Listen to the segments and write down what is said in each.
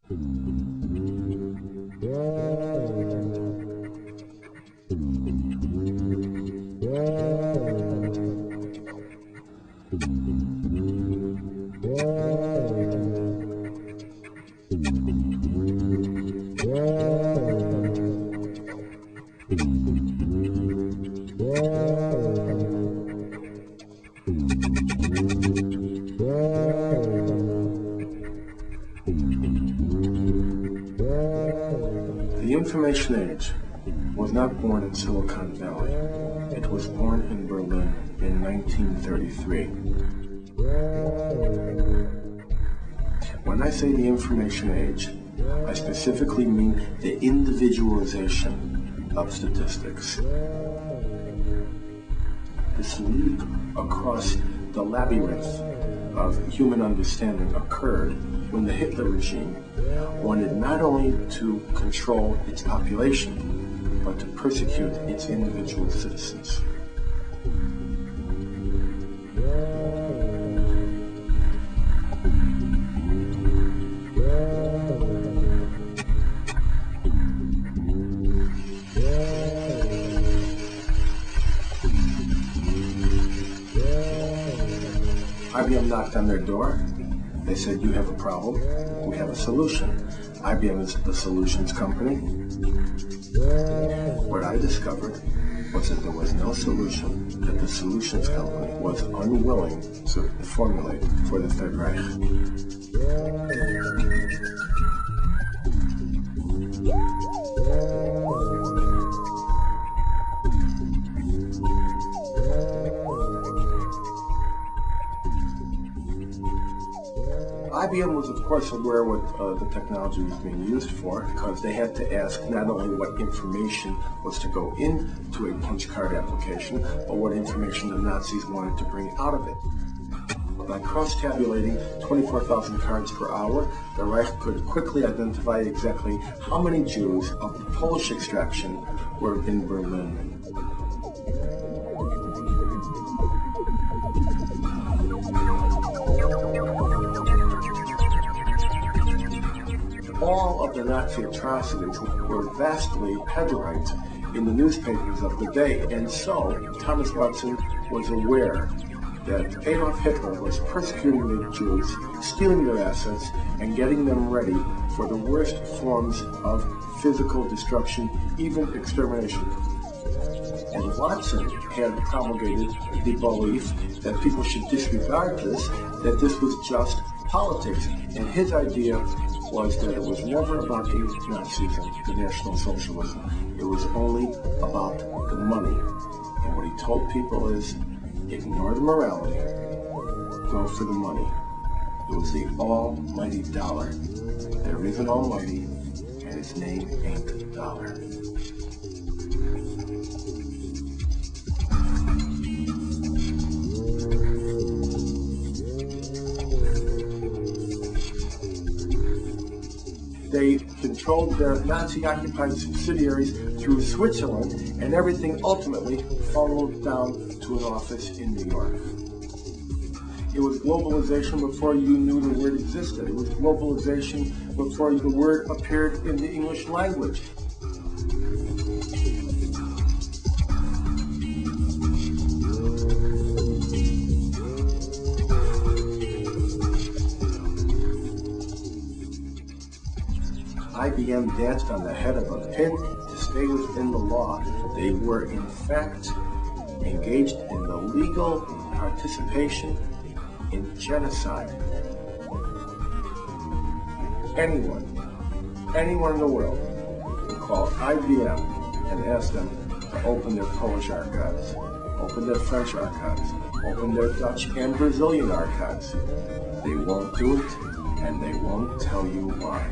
The information age was not born in Silicon Valley. It was born in Berlin in 1933. When I say the information age, I specifically mean the individualization of statistics. This leap across the labyrinth of human understanding occurred when the Hitler regime wanted not only to control its population, but to persecute its individual citizens. IBM knocked on their door. They said, "You have a problem, we have a solution." IBM is the solutions company. What I discovered was that there was no solution that the solutions company was unwilling to formulate for the Third Reich. IBM was, of course, aware what the technology was being used for, because they had to ask not only what information was to go into a punch card application, but what information the Nazis wanted to bring out of it. By cross-tabulating 24,000 cards per hour, the Reich could quickly identify exactly how many Jews of Polish extraction were in Berlin. All of the Nazi atrocities were vastly headlined in the newspapers of the day, and so Thomas Watson was aware that Adolf Hitler was persecuting the Jews, stealing their assets, and getting them ready for the worst forms of physical destruction, even extermination. And Watson had promulgated the belief that people should disregard this, that this was just politics, and his idea was that it was never about Nazism, the National Socialism. It was only about the money. And what he told people is, ignore the morality, go for the money. It was the almighty dollar. There is an almighty, and his name ain't dollar. They controlled their Nazi-occupied subsidiaries through Switzerland, and everything ultimately funneled down to an office in New York. It was globalization before you knew the word existed. It was globalization before the word appeared in the English language. IBM danced on the head of a pin to stay within the law. They were, in fact, engaged in the legal participation in genocide. Anyone in the world can call IBM and ask them to open their Polish archives, open their French archives, open their Dutch and Brazilian archives. They won't do it, and they won't tell you why.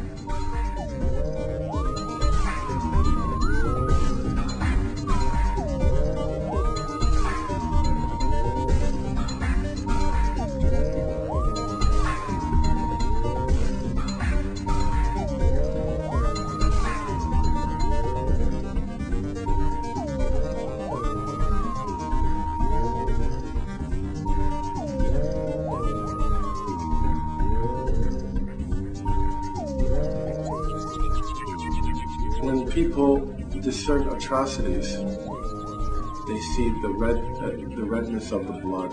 people discern atrocities, they see the redness of the blood.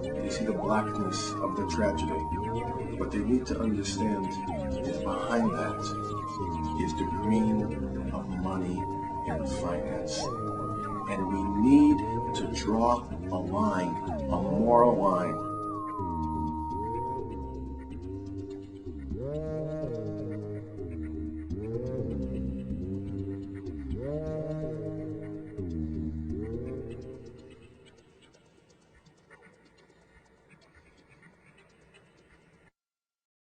They see the blackness of the tragedy. What they need to understand is behind that is the green of money and finance. And we need to draw a line, a moral line,